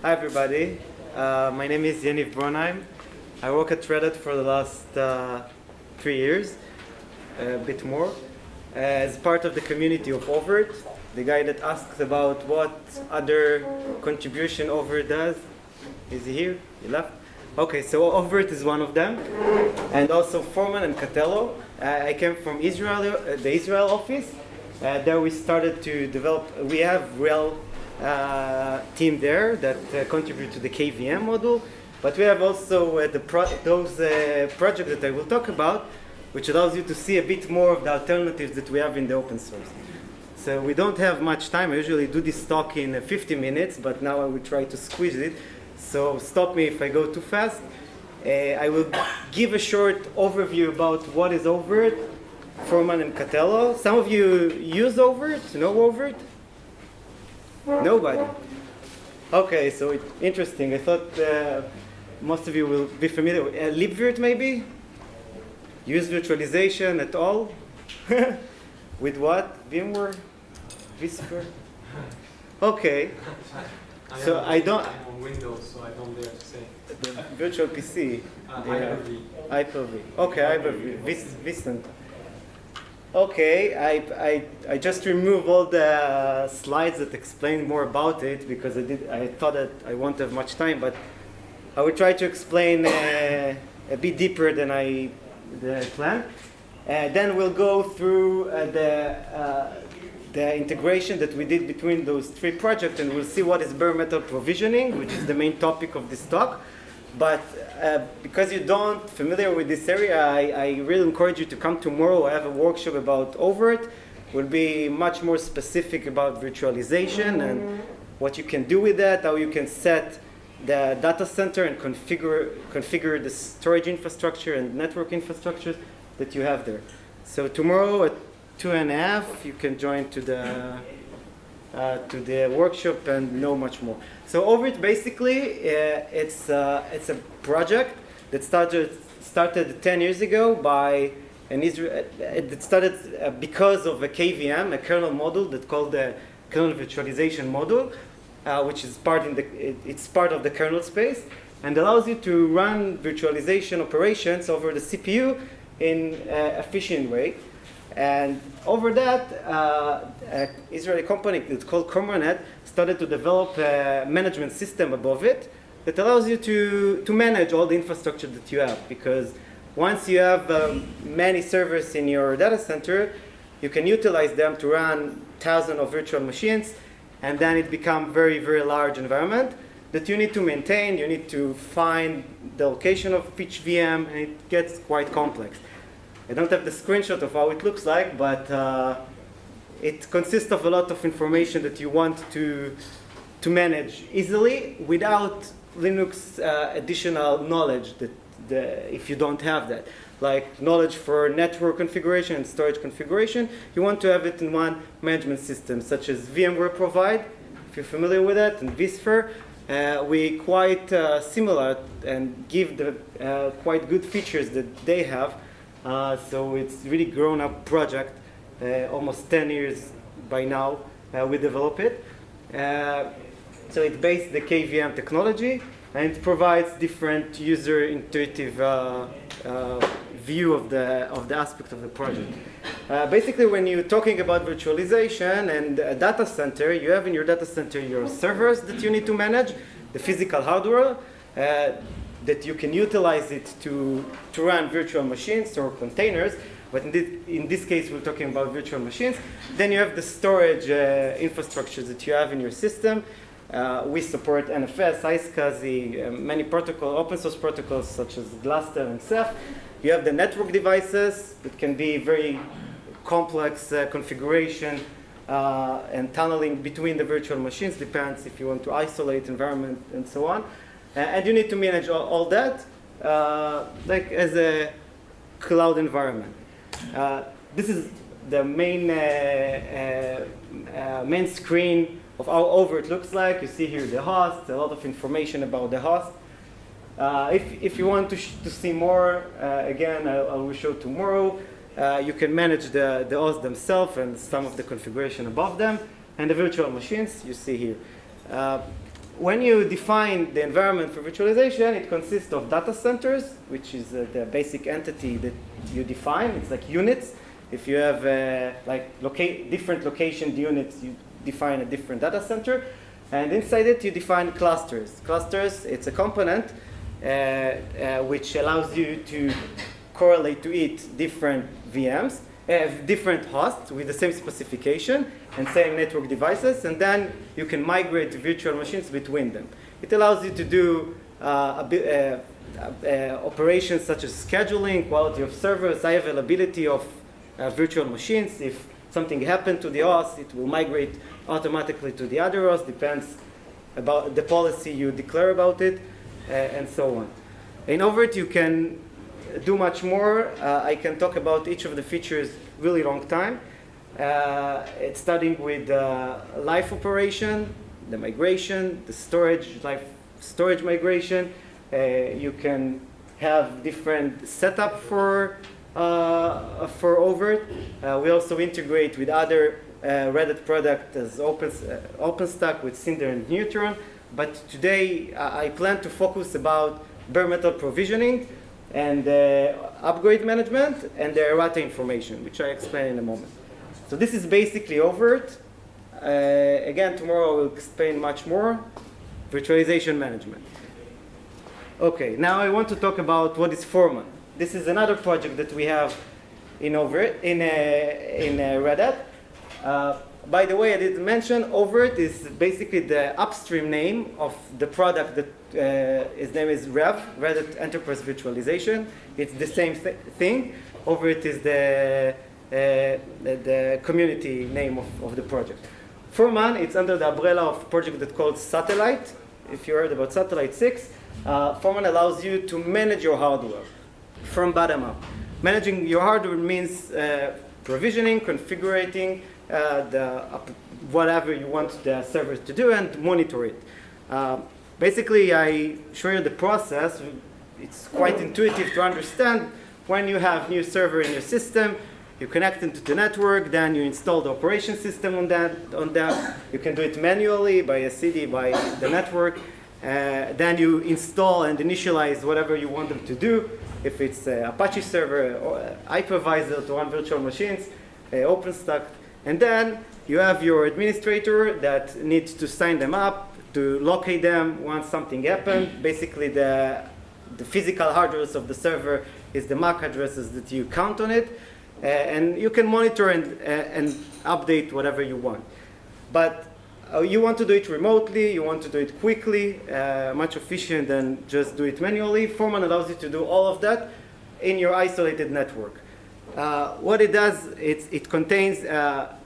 Hi everybody, my name is Yaniv Bronheim. I work at Red Hat for the last 3 years, a bit more, as part of the community of Overt, the guy that asks about what other contribution Overt does. Is he here? He left? Okay, so Overt is one of them, and also Foreman and Catello. I came from Israel, the Israel office. There we started to develop, we have real team there that contribute to the KVM module, but we have also those projects that I will talk about, which allows you to see a bit more of the alternatives that we have in the open source. So we don't have much time. I usually do this talk in 50 minutes, but now I will try to squeeze it. So stop me if I go too fast. I will give a short overview about what is Overt, Foreman and Catello. Some of you use Overt, know Overt? Nobody. Okay, so it's interesting. I thought most of you will be familiar with libvirt maybe? Use virtualization at all? With what? VMware? Whisper? Okay. So I don't. I'm on Windows, so I don't dare to say. The virtual PC. Hyper-V. Hyper-V. Okay, Hyper-V. Vcent. Okay, I just removed all the slides that explain more about it because I thought that I won't have much time, but I will try to explain a bit deeper than I planned. Then we'll go through the integration that we did between those three projects, and we'll see what is bare metal provisioning, which is the main topic of this talk. But because you don't familiar with this area, I really encourage you to come tomorrow. I have a workshop about Overt. We'll be much more specific about virtualization and what you can do with that, how you can set the data center and configure the storage infrastructure and network infrastructure that you have there. So tomorrow at 2:30, you can join to the workshop and know much more. So Overt basically, it's a project that started 10 years ago by an Israel. It started because of a KVM, a kernel module that's called the kernel virtualization module, which is it's part of the kernel space and allows you to run virtualization operations over the CPU in an efficient way. And over that, an Israeli company that's called Comernet started to develop a management system above it that allows you to manage all the infrastructure that you have. Because once you have many servers in your data center, you can utilize them to run thousands of virtual machines, and then it becomes very, very large environment that you need to maintain. You need to find the location of each VM, and it gets quite complex. I don't have the screenshot of how it looks like, but it consists of a lot of information that you want to manage easily without Linux additional knowledge if you don't have that. Like knowledge for network configuration and storage configuration, you want to have it in one management system, such as VMware provide, if you're familiar with that, and vSphere. We quite similar and give the quite good features that they have. So it's really grown up project, almost 10 years by now we develop it. So it's based the KVM technology, and it provides different user intuitive view of the aspect of the project. Basically, when you're talking about virtualization and a data center, you have in your data center your servers that you need to manage, the physical hardware, that you can utilize it to run virtual machines or containers, but in this case we're talking about virtual machines. Then you have the storage infrastructure that you have in your system. We support NFS, iSCSI, many open source protocols such as Gluster and Ceph. You have the network devices that can be very complex configuration and tunneling between the virtual machines, depends if you want to isolate environment and so on. And you need to manage all that like as a cloud environment. This is the main screen of how Overt looks like. You see here the host, a lot of information about the host. If you want to see more, again, I will show tomorrow. You can manage the hosts themselves and some of the configuration above them, and the virtual machines you see here. when you define the environment for virtualization, it consists of data centers, which is the basic entity that you define. It's like units. If you have different location units, you define a different data center. And inside it, you define clusters. Clusters, it's a component which allows you to correlate to it different VMs, different hosts with the same specification and same network devices, and then you can migrate virtual machines between them. It allows you to do operations such as scheduling, quality of servers, high availability of virtual machines. If something happened to the host, it will migrate automatically to the other host, depends about the policy you declare about it, and so on. In Overt, you can do much more. I can talk about each of the features really long time. It's starting with live operation, the migration, the storage migration. You can have different setup for Overt. We also integrate with other Red Hat products as OpenStack with Cinder and Neutron. But today I plan to focus about bare metal provisioning and upgrade management and the errata information, which I explain in a moment. So this is basically Overt. Again, tomorrow I will explain much more. Virtualization management. Okay, now I want to talk about what is Foreman. This is another project that we have in Overt, in Red Hat. By the way, I didn't mention, Overt is basically the upstream name of the product that its name is Red Hat Enterprise Virtualization. It's the same thing. Overt is the community name of the project. Foreman, it's under the umbrella of a project that's called Satellite. If you heard about Satellite 6, Foreman allows you to manage your hardware from bottom up. Managing your hardware means provisioning, configuring whatever you want the servers to do and monitor it. Basically, I show you the process. It's quite intuitive to understand. When you have new server in your system, you connect into the network, then you install the operation system on that. You can do it manually by a CD, by the network. Then you install and initialize whatever you want them to do. If it's Apache server, or hypervisor to run virtual machines, OpenStack. And then you have your administrator that needs to sign them up, to locate them once something happened. Basically, the physical hardware of the server is the MAC addresses that you count on it. And you can monitor and update whatever you want. But you want to do it remotely, you want to do it quickly, much efficient than just do it manually. Foreman allows you to do all of that in your isolated network. What it does, it contains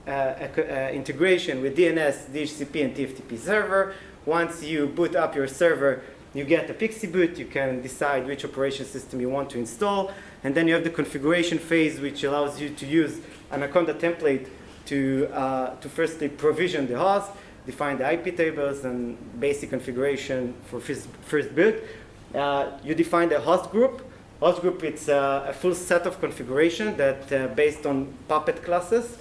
integration with DNS, DHCP, and TFTP server. Once you boot up your server, you get a PXE boot. You can decide which operation system you want to install. And then you have the configuration phase, which allows you to use Anaconda template to firstly provision the host, define the IP tables, and basic configuration for first boot. You define the host group. Host group, it's a full set of configuration that based on Puppet classes.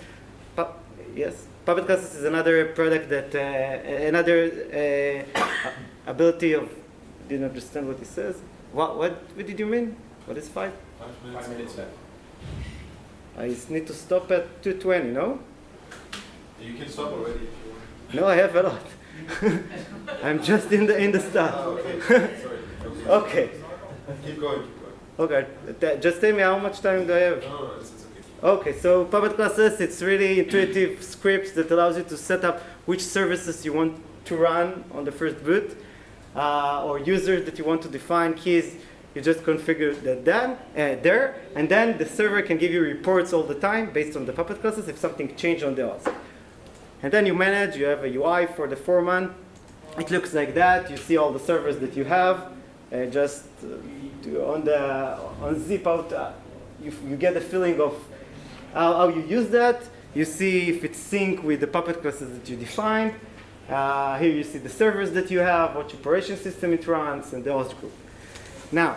Yes, Puppet classes is another product that, another ability of, didn't understand what it says. What did you mean? What is 5? 5 minutes left. I just need to stop at 2:20, no? You can stop already if you want. No, I have a lot. I'm just in the start. Okay, sorry. Okay. Keep going. Okay. Just tell me how much time do I have? No, it's okay. Okay, so Puppet classes, it's really intuitive scripts that allows you to set up which services you want to run on the first boot, or users that you want to define, keys. You just configure that there, and then the server can give you reports all the time based on the Puppet classes if something changed on the host. And then you manage, you have a UI for the Foreman. It looks like that. You see all the servers that you have. On zip out, you get a feeling of how you use that. You see if it's synced with the Puppet classes that you defined. Here you see the servers that you have, what operation system it runs, and the host group. Now,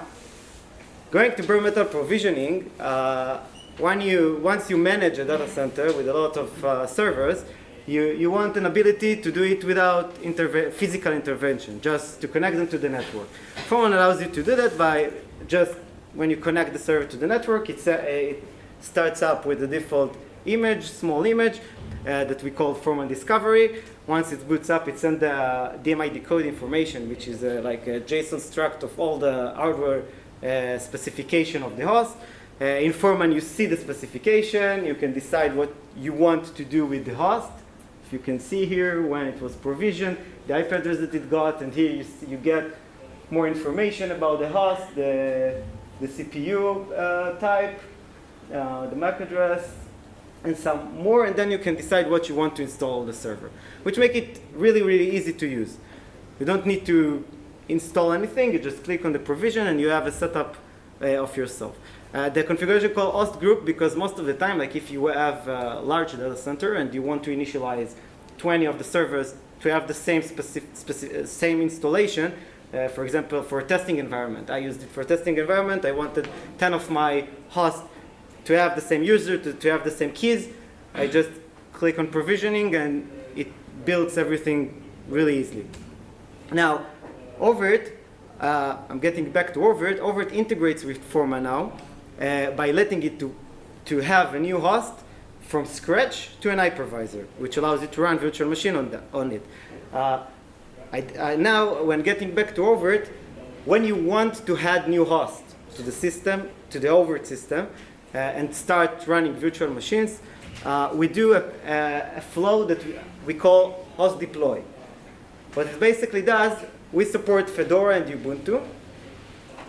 going to bare metal provisioning, once you manage a data center with a lot of servers, you want an ability to do it without physical intervention, just to connect them to the network. Foreman allows you to do that by just when you connect the server to the network, it starts up with the default image, small image, that we call Foreman Discovery. Once it boots up, it sends the DMI decode information, which is like a JSON struct of all the hardware specification of the host. In Foreman, you see the specification. You can decide what you want to do with the host. If you can see here when it was provisioned, the IP address that it got, and here you get more information about the host, the CPU type, the MAC address, and some more, and then you can decide what you want to install on the server, which make it really, really easy to use. You don't need to install anything. You just click on the provision, and you have a setup of yourself. The configuration called host group, because most of the time, like if you have a large data center and you want to initialize 20 of the servers to have the same installation, for example, for a testing environment. I used it for a testing environment. I wanted 10 of my hosts to have the same user, to have the same keys. I just click on provisioning, and it builds everything really easily. Now, Overt, I'm getting back to Overt. Overt integrates with Foreman now by letting it to have a new host from scratch to an hypervisor, which allows you to run virtual machine on it. Now, when getting back to Overt, when you want to add new hosts to the system, to the Overt system, and start running virtual machines, we do a flow that we call host deploy. What it basically does, we support Fedora and Ubuntu.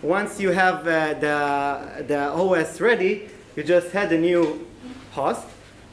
Once you have the OS ready, you just add a new host.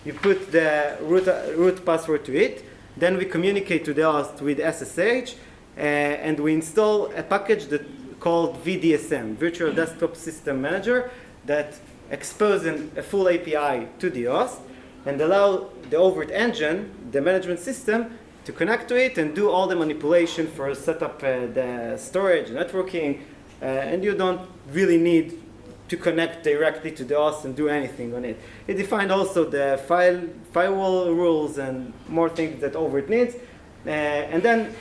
You put the root password to it. Then we communicate to the host with SSH, and we install a package that called VDSM, Virtual Desktop System Manager, that exposes a full API to the host and allow the Overt engine, the management system, to connect to it and do all the manipulation for set up the storage, networking, and you don't really need to connect directly to the host and do anything on it. It defined also the firewall rules and more things that Overt needs. And then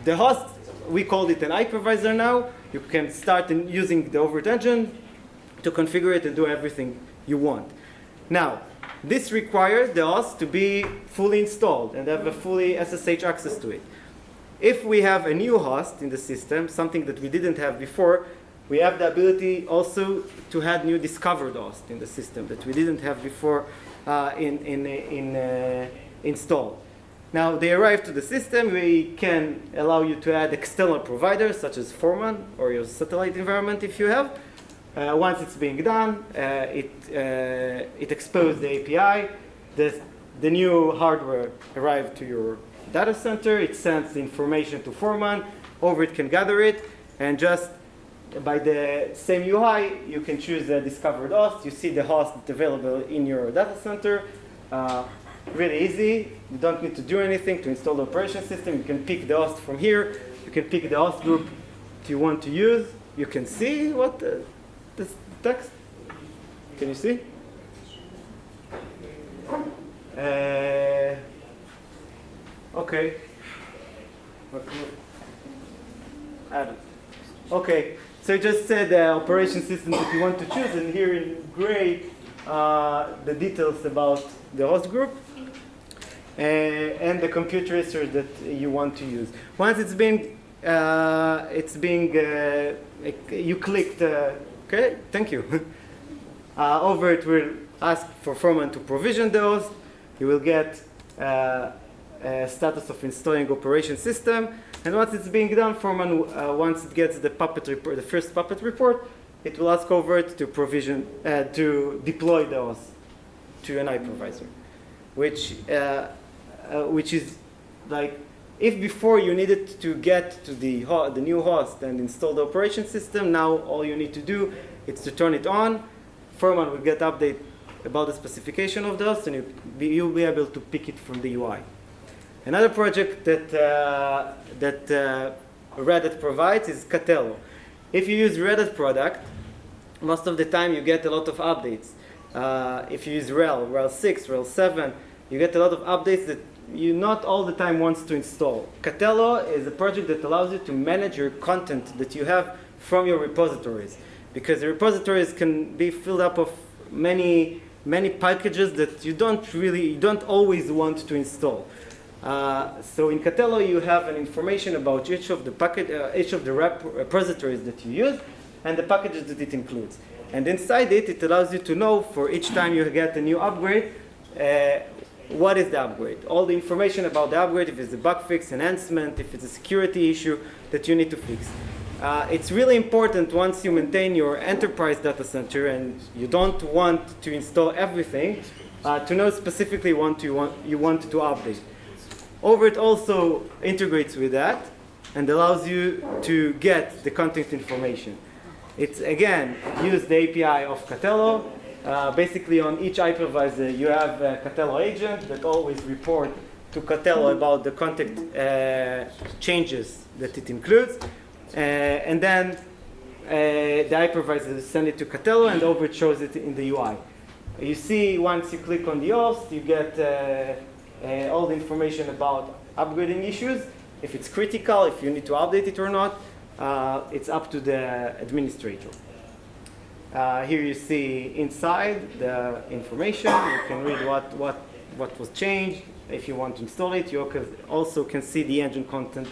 the host, we called it an hypervisor now. You can start using the Overt engine to configure it and do everything you want. Now, this requires the host to be fully installed and have a fully SSH access to it. If we have a new host in the system, something that we didn't have before, we have the ability also to add new discovered hosts in the system that we didn't have before installed. Now they arrive to the system. We can allow you to add external providers such as Foreman or your satellite environment if you have. Once it's being done, it exposes the API. The new hardware arrives to your data center. It sends the information to Foreman. Overt can gather it, and just by the same UI, you can choose the discovered host. You see the host that's available in your data center. Really easy. You don't need to do anything to install the operation system. You can pick the host from here. You can pick the host group that you want to use. You can see what this text. Can you see? Okay. Okay. So I just said the operation system that you want to choose, and here in gray, the details about the host group and the compute tracer that you want to use. Once you clicked. Okay, thank you. Overt will ask for Foreman to provision the host. You will get a status of installing operation system. And once it's being done, Foreman, once it gets the Puppet report, the first Puppet report, it will ask Overt to provision, to deploy the host to an hypervisor, which is like, if before you needed to get to the new host and install the operation system, now all you need to do is to turn it on. Foreman will get update about the specification of the host, and you'll be able to pick it from the UI. Another project that Red Hat provides is Katello. If you use Red Hat product, most of the time you get a lot of updates. If you use RHEL 6, RHEL 7, you get a lot of updates that you not all the time wants to install. Katello is a project that allows you to manage your content that you have from your repositories, because the repositories can be filled up of many packages that you don't always want to install. So in Katello you have an information about each of the repositories that you use and the packages that it includes. And inside it allows you to know for each time you get a new upgrade, what is the upgrade? All the information about the upgrade, if it's a bug fix, enhancement, if it's a security issue that you need to fix. It's really important once you maintain your enterprise data center and you don't want to install everything, to know specifically what you want to update. Overt also integrates with that and allows you to get the content information. It's again use the API of Katello. Basically on each hypervisor you have a Katello agent that always report to Katello about the content changes that it includes. And then the hypervisor send it to Katello and Overt shows it in the UI. You see once you click on the host, you get all the information about upgrading issues. If it's critical, if you need to update it or not, it's up to the administrator. Here you see inside the information. You can read what was changed. If you want to install it, you also can see the engine content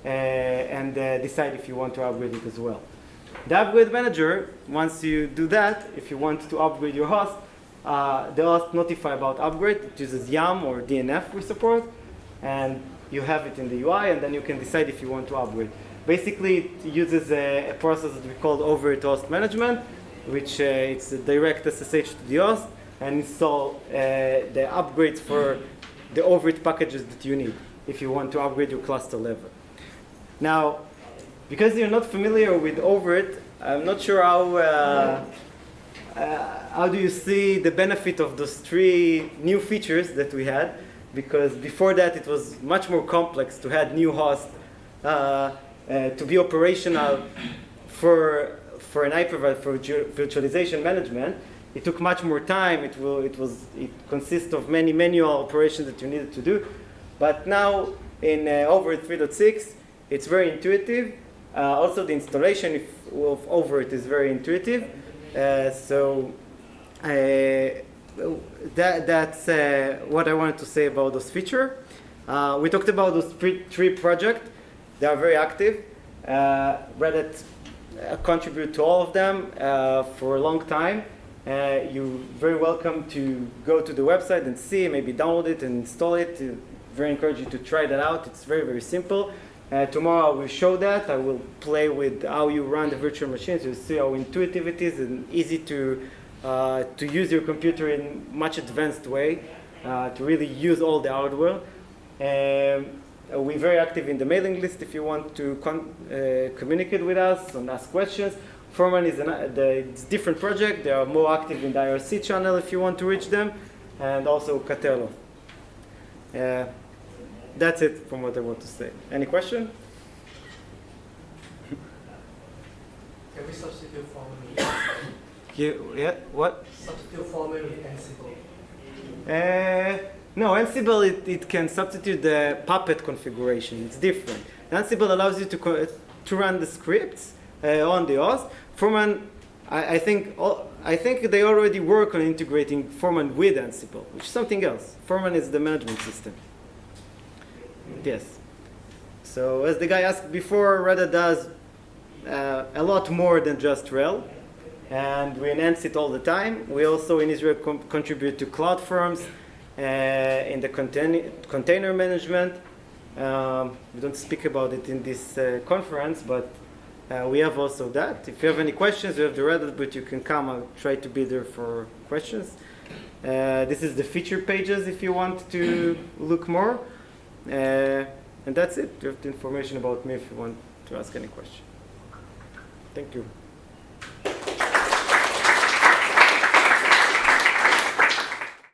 and decide if you want to upgrade it as well. The upgrade manager, once you do that, if you want to upgrade your host, the host notify about upgrade. It uses YAM or DNF we support, and you have it in the UI, and then you can decide if you want to upgrade. Basically, it uses a process that we call Overt Host Management, which it's a direct SSH to the host and install the upgrades for the Overt packages that you need if you want to upgrade your cluster level. Now, because you're not familiar with Overt, I'm not sure how do you see the benefit of those 3 new features that we had, because before that it was much more complex to add new hosts to be operational for an hypervisor for virtualization management. It took much more time. It consists of many manual operations that you needed to do. But now in Overt 3.6, it's very intuitive. Also, the installation of Overt is very intuitive. So that's what I wanted to say about those features. We talked about those 3 projects. They are very active. Red Hat contribute to all of them for a long time. You're very welcome to go to the website and see, maybe download it and install it. Very encourage you to try that out. It's very, very simple. Tomorrow I will show that. I will play with how you run the virtual machines. You'll see how intuitive it is and easy to use your computer in much advanced way, to really use all the hardware. We're very active in the mailing list if you want to communicate with us and ask questions. Foreman is it's a different project. They are more active in the IRC channel if you want to reach them, and also Katello. That's it from what I want to say. Any question? Can we substitute Foreman? Yeah, what? Substitute Foreman with Ansible. No, Ansible, it can substitute the Puppet configuration. It's different. Ansible allows you to run the scripts on the host. Foreman, I think they already work on integrating Foreman with Ansible, which is something else. Foreman is the management system. Yes. So as the guy asked before, Red Hat does a lot more than just RHEL, and we enhance it all the time. We also in Israel contribute to CloudForms in the container management. We don't speak about it in this conference, but we have also that. If you have any questions, you have the Red Hat, but you can come. I'll try to be there for questions. This is the feature pages if you want to look more. And that's it. You have the information about me if you want to ask any question. Thank you.